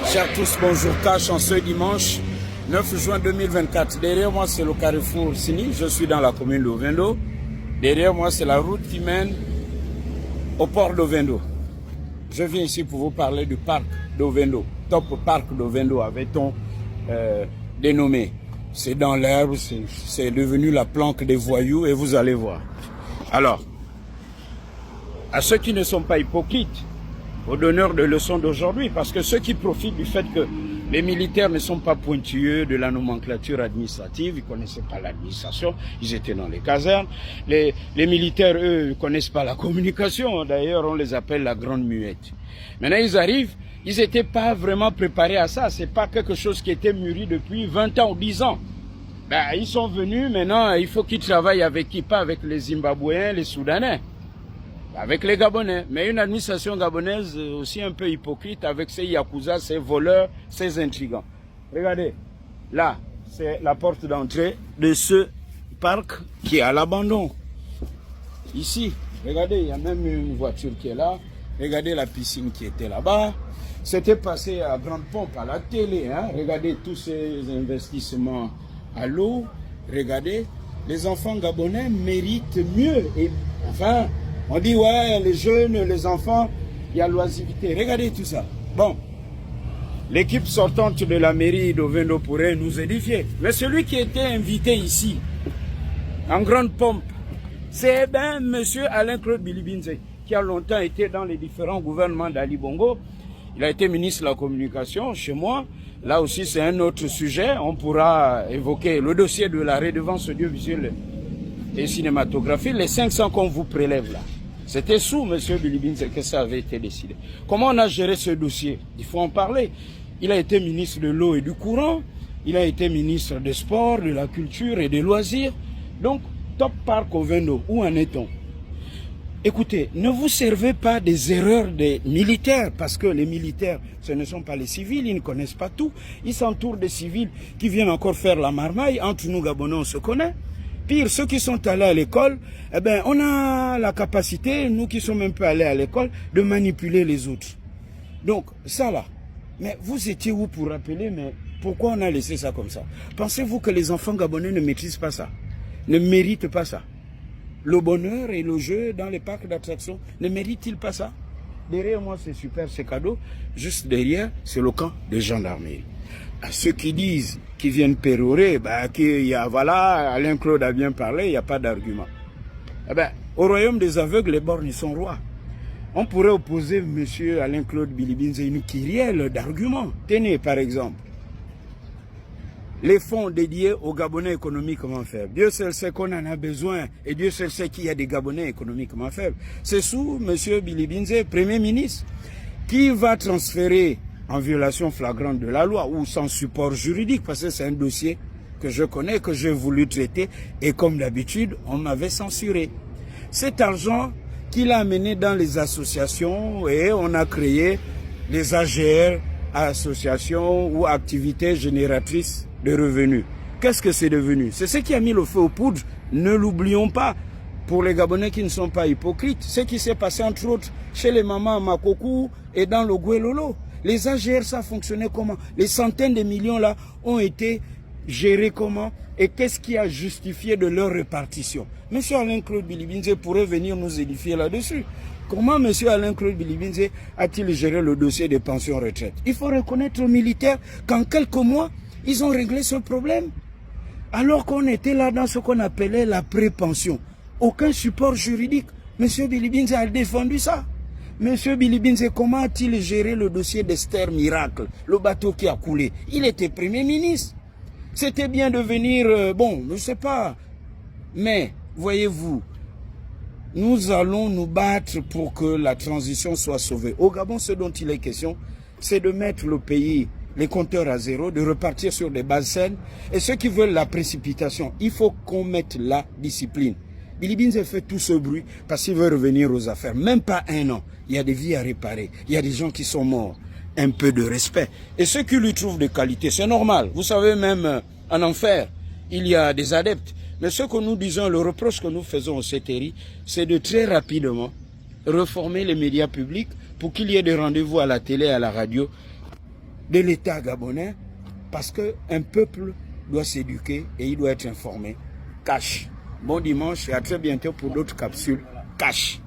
Chers tous, bonjour. Cash en ce dimanche 9 juin 2024. Derrière moi, c'est le carrefour Sini. Je suis dans la commune d'Ovendo. Derrière moi, c'est la route qui mène au port d'Ovendo. Je viens ici pour vous parler du parc d'Ovendo. Top parc d'Ovendo, avait-on dénommé. C'est dans l'herbe, c'est devenu la planque des voyous et vous allez voir. Alors, à ceux qui ne sont pas hypocrites, aux donneurs de leçons d'aujourd'hui, parce que ceux qui profitent du fait que les militaires ne sont pas pointilleux de la nomenclature administrative, ils ne connaissaient pas l'administration, ils étaient dans les casernes. Les militaires, eux, ne connaissent pas la communication, d'ailleurs on les appelle la grande muette. Maintenant ils arrivent, ils n'étaient pas vraiment préparés à ça, c'est pas quelque chose qui était mûri depuis 20 ans ou 10 ans. Ben, ils sont venus, maintenant il faut qu'ils travaillent avec qui? Pas avec les Zimbabwéens, les Soudanais. Avec les Gabonais, mais une administration gabonaise aussi un peu hypocrite avec ses yakuza, ses voleurs, ses intrigants. Regardez, là, c'est la porte d'entrée de ce parc qui est à l'abandon. Ici, regardez, il y a même une voiture qui est là. Regardez la piscine qui était là-bas. C'était passé à grande pompe à la télé. Hein? Regardez tous ces investissements à l'eau. Regardez, les enfants gabonais méritent mieux. Et enfin... on dit, ouais, les jeunes, les enfants, il y a l'oisiveté. Regardez tout ça. Bon, l'équipe sortante de la mairie d'Ovendo pourrait nous édifier. Mais celui qui était invité ici, en grande pompe, c'est monsieur Alain-Claude Bilibinze, qui a longtemps été dans les différents gouvernements d'Ali Bongo. Il a été ministre de la Communication chez moi. Là aussi, c'est un autre sujet. On pourra évoquer le dossier de la redevance audiovisuelle et cinématographie, les 500 qu'on vous prélève là. C'était sous M. Bilibinze que ça avait été décidé. Comment on a géré ce dossier? Il faut en parler. Il a été ministre de l'eau et du courant. Il a été ministre des sports, de la culture et des loisirs. Donc, top parc Ovendo, où en est-on? Écoutez, ne vous servez pas des erreurs des militaires, parce que les militaires, ce ne sont pas les civils, ils ne connaissent pas tout. Ils s'entourent des civils qui viennent encore faire la marmaille. Entre nous, Gabonais, on se connaît. Pire, ceux qui sont allés à l'école, eh ben, on a la capacité, nous qui sommes un peu allés à l'école, de manipuler les autres. Donc, ça là. Mais vous étiez où pour rappeler, mais pourquoi on a laissé ça comme ça? Pensez-vous que les enfants gabonais ne maîtrisent pas ça? Ne méritent pas ça? Le bonheur et le jeu dans les parcs d'attractions, ne méritent-ils pas ça? Derrière moi, c'est super, c'est cadeau. Juste derrière, c'est le camp des gendarmeries. À ceux qui disent, qui viennent pérorer, bah, qu'il y a, voilà, Alain-Claude a bien parlé, il n'y a pas d'argument. Eh ben, au royaume des aveugles, les borgnes sont rois. On pourrait opposer M. Alain-Claude Bilibinze une kyrielle d'arguments. Tenez, par exemple, les fonds dédiés aux Gabonais économiquement faibles. Dieu seul sait qu'on en a besoin et Dieu seul sait qu'il y a des Gabonais économiquement faibles. C'est sous M. Bilibinze, Premier ministre, qui va transférer en violation flagrante de la loi ou sans support juridique, parce que c'est un dossier que je connais, que j'ai voulu traiter, et comme d'habitude, on m'avait censuré. Cet argent qu'il a amené dans les associations, et on a créé les AGR, associations ou activités génératrices de revenus. Qu'est-ce que c'est devenu? C'est ce qui a mis le feu aux poudres, ne l'oublions pas. Pour les Gabonais qui ne sont pas hypocrites, ce qui s'est passé entre autres chez les mamans à Makokou et dans le Guelolo. Les AGR, ça fonctionnait comment? Les centaines de millions là ont été gérés comment? Et qu'est-ce qui a justifié de leur répartition? Monsieur Alain-Claude Bilibinze pourrait venir nous édifier là-dessus. Comment monsieur Alain-Claude Bilibinze a-t-il géré le dossier des pensions retraite? Il faut reconnaître aux militaires qu'en quelques mois, ils ont réglé ce problème. Alors qu'on était là dans ce qu'on appelait la pré-pension. Aucun support juridique. Monsieur Bilibinze a défendu ça. Monsieur Bilibinze, comment a-t-il géré le dossier d'Esther Miracle, le bateau qui a coulé? Il était Premier ministre. C'était bien de venir, bon, je ne sais pas. Mais, voyez-vous, nous allons nous battre pour que la transition soit sauvée. Au Gabon, ce dont il est question, c'est de mettre le pays, les compteurs à zéro, de repartir sur des bases saines. Et ceux qui veulent la précipitation, il faut qu'on mette la discipline. Bilibinze fait tout ce bruit parce qu'il veut revenir aux affaires. Même pas un an. Il y a des vies à réparer. Il y a des gens qui sont morts. Un peu de respect. Et ceux qui lui trouvent des qualités, c'est normal. Vous savez, même en enfer, il y a des adeptes. Mais ce que nous disons, le reproche que nous faisons au CTRI, c'est de très rapidement reformer les médias publics pour qu'il y ait des rendez-vous à la télé et à la radio de l'État gabonais, parce qu'un peuple doit s'éduquer et il doit être informé. Cash. Bon dimanche et à très bientôt pour d'autres capsules. Cash.